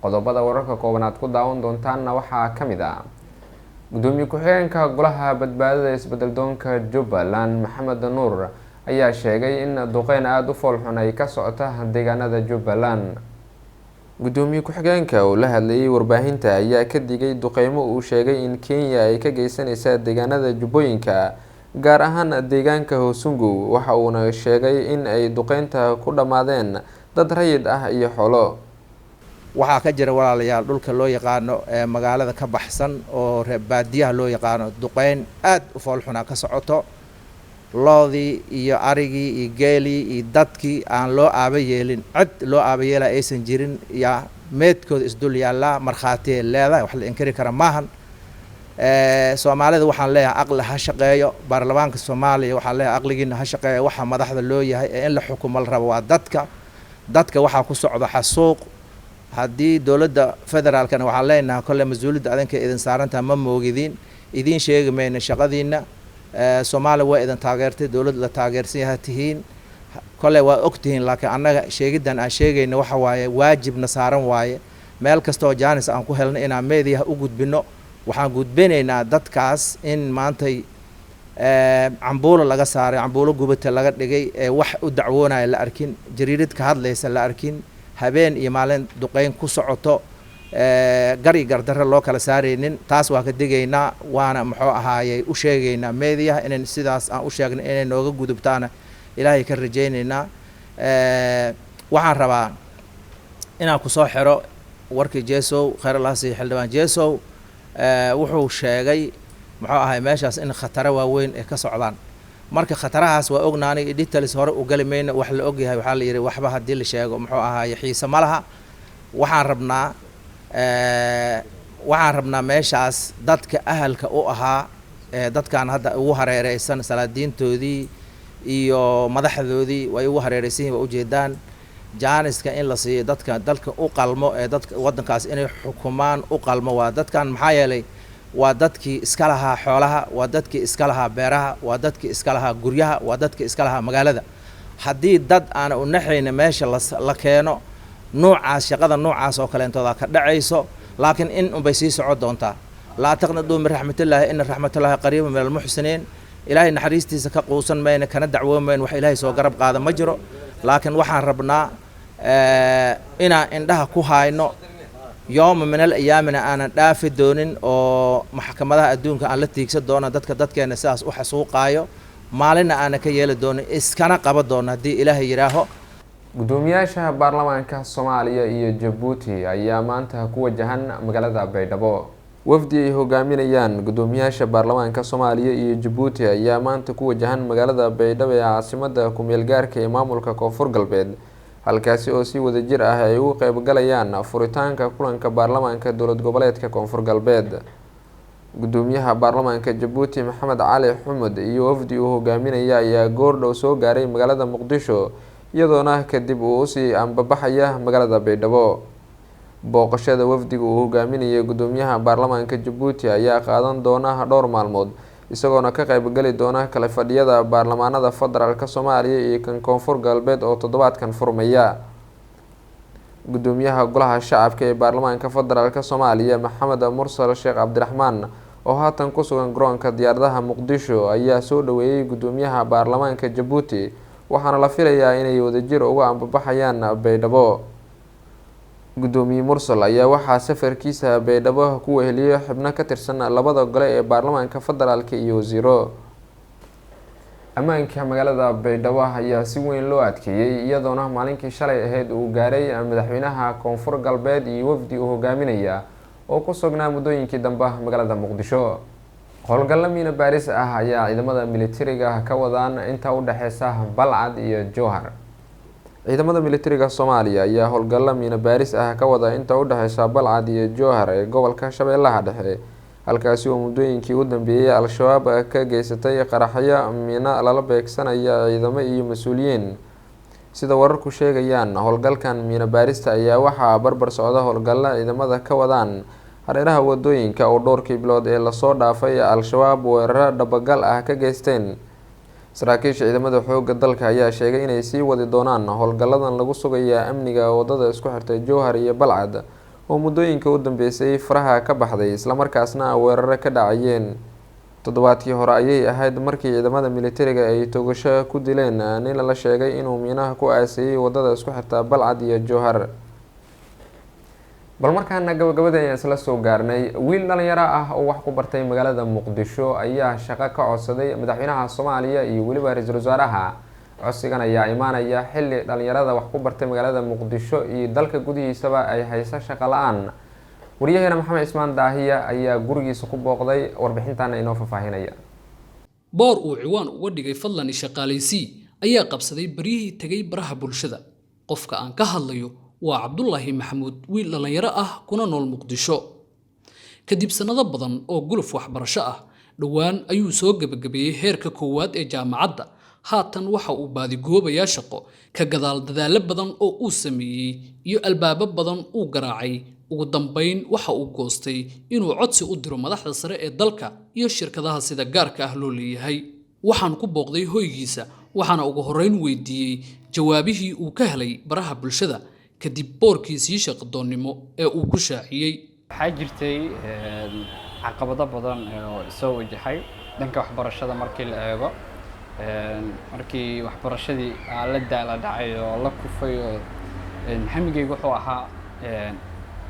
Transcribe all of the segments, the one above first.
qodobada wararka koobanaad ku daawan doontaanna waxaa ka mid ah gudoomiye ku-xigeenka golaha badbaadada isbeddeldoonka Jubbaland Maxamed Nuur ayaa sheegay in duqeyn aad u foolxun ay ka socota deegaanada Jubbaland. gudoomiye ku-xigeenka oo la hadlayay warbaahinta ayaa ka digay duqeymo uu sheegay in Kenya ay ka geysanaysa deegaanada Jubbooyinka gaar ahaan deegaanka Hoosungu. waxa uuna sheegay in ay duqeynta ku dhamaadeen dad rayid ah iyo xoolo. waxaa ka jira walaalayaal dhulka loo yaqaano ee magaalada ka baxsan oo baadiyaha loo yaqaano duqeyn aad u foolxuna ka socoto. loodii iyo arigii iyo geelii iyo dadkii aan loo aaba yeelin cid loo aaba yeela aysan jirin yaa meedkooda isdul yaallaa markhaati leedahay wax la inkiri kara maahan. soomaalida waxaan leeyahay aqli ha shaqeeyo. baarlamaanka Soomaaliya waxaan leeyahay aqligiina ha shaqeeyo. waxa madaxda loo yahay ee in la xukumo la rabo waa dadka waxaa ku socda xasuuq. haddii dowladda federaalkana waxaan leenahay kolle mas-uuliyadda adinka idin saarantaha ma moogidin idin sheegi mayna shaqadiina. Soomaaliya waa idin taageertay dowladda la taageersan yahay tihiin kolle waa og tihiin laakiin annaga sheegidan aan sheegayna waxa waaye waajibna saaran waaye. meel kasta oo jaanis aan ku helno inaan meediyaha u gudbino waxaan gudbinaynaa dadkaas in maantay cambuulo laga saaray cambuulo gubata laga dhigay ee wax u dacwoonaya la arkin jariirid ka hadlaysa la arkin habeen iyo maalin duqeyn ku socoto gari gardarro loo kala saaraynin. taas waa ka digaynaa waana muxuu ahaayey u sheegaynaa meediyaha inaan sidaas aan u sheegno inay nooga gudubtaana ilaahay ka rajaynaynaa. waxaan rabaa inaan kusoo xiro warkii Jeesow Khayrlaasi xildhibaan Jeesow wuxuu sheegay muxuu ahaay meeshaas in khataro waaweyn ay ka socdaan. marka khatarahaas waa ognaanay details hore u gali mayna wax la ogyahay waxaa la yiri waxba haddii la sheego muxuu ahaay xiisa ma laha. waxaan rabnaa meeshaas dadka ahalka u ahaa dadkan hadda ugu hareereysan salaadiintoodii iyo madaxdoodii way ugu hareereysan yihiin waa ujeedaan jaaniska in la siiyo dadka dalka u qalmo ee dadka waddankaas inay xukumaan u qalmo waa dadkan. maxaa yeelay waa dadkii iska lahaa xoolaha waa dadkii iska lahaa beeraha waa dadkii iska lahaa guryaha waa dadkii iska lahaa magaalada. haddii dad aana u naxayna meesha la keeno noocaas shaqada noocaas oo kaleentooda ka dhacayso laakiin in unbay sii socon doontaa. laa taqnaduu min raxmatillaahi ina raxmatullaahi qariiba min almuxsiniin. ilaahay naxariistiisa ka quusan mayna kana dacwoon mayna wax ilaahay soo garab qaada ma jiro. laakiin waxaan rabnaa inaan indhaha ku hayno yooma min al ayaamina aanan dhaafi doonin oo maxkamadaha adduunka aan la tiigsan doono dadkeena sidaas u xasuuqaayo maalinna aanan ka yeeli doonin iskana qaba doono haddii ilaahay yidhaaho. gudoomiyaasha baarlamaanka Soomaaliya iyo Djibouti ayaa maanta ku wajahan magaalada Baydhabo. wafdi ay hogaaminayaan gudoomiyaasha baarlamaanka Soomaaliya iyo Djibouti ayaa maanta ku wajahan magaalada Baydhabo ee caasimadda ku meel gaarka ee maamulka Koonfur Galbeed halkaasi oo si wada jir ah ay uga qayb galayaan furitaanka kulanka baarlamaanka dowlad goboleedka Koonfur Galbeed. gudoomiyaha baarlamaanka Djibouti Maxamed Cali Xumud iyo wafdi uu hogaaminaya ayaa goordhow soo gaaray magaalada Muqdisho iyadoona kadib uu usii ambabaxaya magaalada Baydhabo. booqashada wafdiga uu hogaaminayay gudoomiyaha baarlamaanka Djibouti ayaa qaadan doona dhowr maalmood isagoona ka qayb gali doona kala fadhiyada baarlamaanada federaalka Soomaaliya iyo kan Koonfur Galbeed oo toddobaadkan furmaya. gudoomiyaha golaha shacabka ee baarlamaanka federaalka Soomaaliya Maxamed Mursal Sheekh Cabdiraxmaan oo haatan ku sugan garoonka diyaaradaha Muqdisho ayaa soo dhaweeyay gudoomiyaha baarlamaanka Djibouti waxaana la filayaa inay wadajir uga ambabaxayaan Baydhabo. gudoomiye Mursal ayaa waxaa safarkiisa Baydhabo ku weheliyay xubno ka tirsan labada gole ee baarlamaanka federaalka iyo wasiiro. ammaanka magaalada Baydhabo ayaa si weyn loo adkeeyay iyadoona maalinkii shalay ahayd uu gaaray madaxweynaha Koonfur Galbeed iyo wafdi uu hogaaminaya oo ku sugnaa muddooyinkii dambe magaalada Muqdisho. howlgalla miina baaris ah ayaa ciidamada militariga ka wadaan inta u dhaxeysa Balcad iyo Jowhar. ciidamada militariga Soomaaliya ayaa howlgalla miina baaris ah ka wada inta u dhaxeysa Balcad iyo Jowhar ee gobolka Shabeellaha Dhexe halkaasi oo muddooyinkii u dambeeyay al-shabaab ka geysatay qaraxyo miina lala beegsanaya ciidamo iyo mas'uuliyiin. sida wararku sheegayaan howlgalkan miina baarista ayaa waxaa barbar socda howlgalla ciidamada ka wadaan hareeraha wadooyinka oo dhowrkii bilood ee lasoo dhaafay al-shabaab weeraro dhabagal ah ka geysteen. saraakiisha ciidamada xoogga dalka ayaa sheegay inay sii wadi doonaan howlgalladan lagu sugayaa amniga wadada isku xirtay Jowhar iyo Balcad oo muddooyinka u dambeysay faraha ka baxday islamarkaasna weeraro ka dhacayeen. Toddobaadkii hore ayay ahayd markii ciidamada militariga ay toogasho ku dileen nin la sheegay inuu miinaha ku aasayay wadada isku xirta Balcad iyo Jowhar. bal markaana gabagabada ayaan isla soo gaarnay. wiil dhalinyaro ah oo wax ku bartay magaalada Muqdisho ayaa shaqo ka codsaday madaxweynaha Soomaaliya iyo waliba ra'iisul wasaaraha. codsigan ayaa imaanaya xilli dhalinyarada wax ku bartay magaalada Muqdisho iyo dalka gudihiisaba ay hayso shaqo la'aan. wariyaheena Maxamed Ismaan Daahiya ayaa gurigiisa ku booqday, warbixintan inoo faafahinaya. boor uu ciwaan uga dhigay fadlan shaqaaleysi ayaa qabsaday barihii tagay baraha bulshada. qofka aan ka hadlayo waa Cabdullaahi Maxamuud, wiil dhalinyaro ah kuna nool Muqdisho. kadib sanado badan oo guluf waxbarasho ah, dhawaan ayuu soo gabagabeeyay heerka koowaad ee jaamacadda. haatan waxa uu baadigoobayaa shaqo ka gadaal dadaalo badan oo uu sameeyay iyo albaabo badan uu garaacay. ugu dambeyn waxa uu goostay inuu codsi u diro madaxda sare ee dalka iyo shirkadaha sida gaarka ah loo leeyahay. waxaan ku booqday hoygiisa, waxaana ugu horeyn weydiiyey jawaabihii uu ka helay baraha bulshada kadib boorkiisii shaqadoonnimo ee uu ku shaaciyey. waxaa jirtay caqabado badan oo soo wajahay dhanka waxbarashada markii la eego. markii waxbarashadii la daala dhacay oo la kufay oo hamigaygu wuxuu ahaa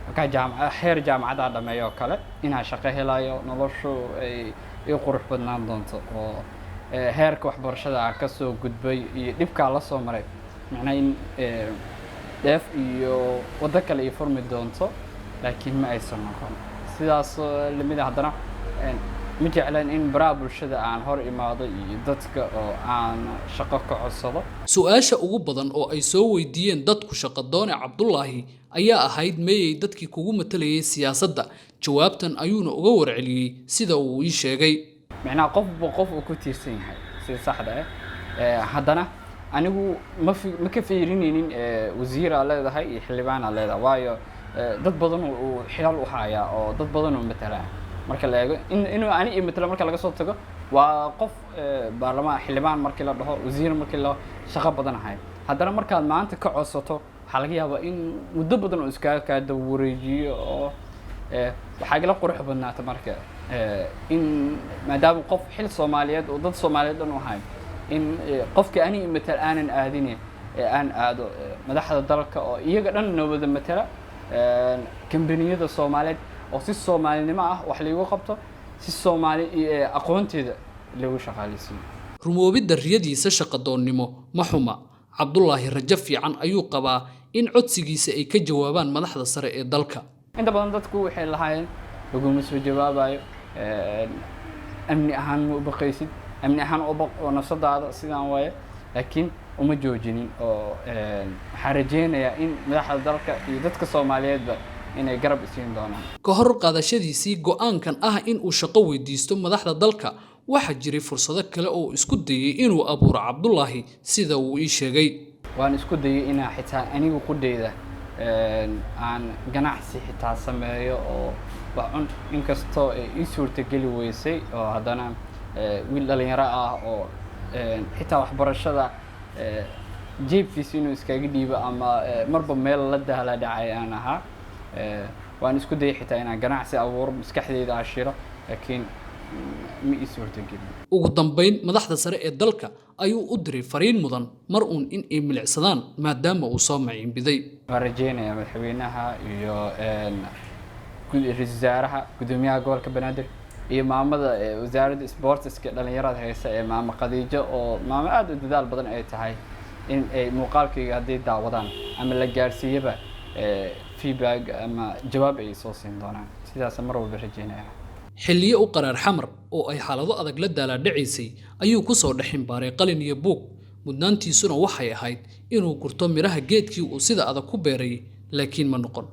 markaa heer jaamacadda dhameeyo kale inaan shaqo helayo, noloshu ay qurux badnaan doonto oo heerka waxbarashada ka soo gudbay iyo dhibka la soo maray macnaha in dheef iyo wada kale ay furmi doonto, laakiin ma aysan noqon sidaas. lamida haddana ma jeclaan in baraha bulshada aan hor imaado iyo dadka oo aan shaqo ka codsado. su-aasha ugu badan oo ay soo weydiiyeen dadku shaqadoone Cabdullaahi ayaa ahayd meeyay dadkii kugu matalayay siyaasadda. jawaabtan ayuuna uga warceliyey sida uu ii sheegay. macnaha qofba qof uu ku tiirsan yahay sida saxda ah. haddana anigu ma ka fiirinaynin wasiir aan leedahay iyo xildhibaan aan leedahay, waayo dad badan uu xilal u hayaa oo dad badan uu matalaa. marka la eego inuu ani matala marka laga soo tago waa qof baarlamaan xildhibaan markii la dhaho, wasiir markii la shaqo badan ahay. haddana markaad maanta ka codsato waxaa laga yaabaa in muddo badan uu iskaga dawareejiyo oo waxaa igala qurux badnaata marka in maadaama qof xil Soomaaliyeed oo dad Soomaaliyeed dhan u ahay in qofka ani matal aanan aadin aan aado madaxda dalka oo iyaga dhan nabada matala kambaniyada Soomaaliyeed oo si Soomaalinimo ah wax lagu qabto, si Soomaali aqoonteeda lagu shaqaaleysiyo. rumoobidda riyadiisa shaqadoonnimo ma xuma. Cabdullaahi rajo fiican ayuu qabaa in codsigiisa ay ka jawaabaan madaxda sare ee dalka. inta badan dadku waxay lahaayeen laguma soo jawaabayo, amni ahaan ma u baqaysid, amni ahaan oo nafsadaada sidaan waaye, laakiin uma joojinin oo waxaan rajeynayaa in madaxda dalka iyo dadka Soomaaliyeedba inay garab isiin doonaan. ka hor qaadashadiisii go'aankan ah in uu shaqo weydiisto madaxda dalka, waxaa jiray fursado kale oo isku dayay inuu abuuro Cabdullaahi sida uu ii sheegay. waan isku dayay inaan xitaa anigu qudeyda aan ganacsi xitaa sameeyo oo waxun inkastoo ii suurtageli weysay oo haddana wiil dhalinyaro ah oo xitaa waxbarashada jeebkiisa inuu iskaga dhiibo ama marba meel la daala dhacay aan ahaa. waan isku dayay xitaa inaan ganacsi abuuro maskaxdeyda ashiro, laakiin ma ii suurtagelin. ugu dambeyn madaxda sare ee dalka ayuu u diray fariin mudan mar uun in ay milicsadaan maadaama uu soo maciinbiday. waan rajeynayaa madaxweynaha iyo ra'iisul wasaaraha, gudoomiyaha gobolka Banaadir iyo maamada wasaaradda sportska dhalinyarada haysa ee maamo Khadiijo oo maamo aad u dadaal badan ay tahay in ay muuqaalkayga haday daawadaan ama la gaarsiiyaba feedback ama jawaab ay soo siin doonaan. sidaas mar walba rajeynayaa. xilliyo u qaraar xamar oo ay xaalado adag la daala dhacaysay ayuu ku soo dhaxin baaray qalin iyo buug. mudnaantiisuna waxay ahayd inuu gurto miraha geedkii uu sida adag ku beeray, laakiin ma noqon.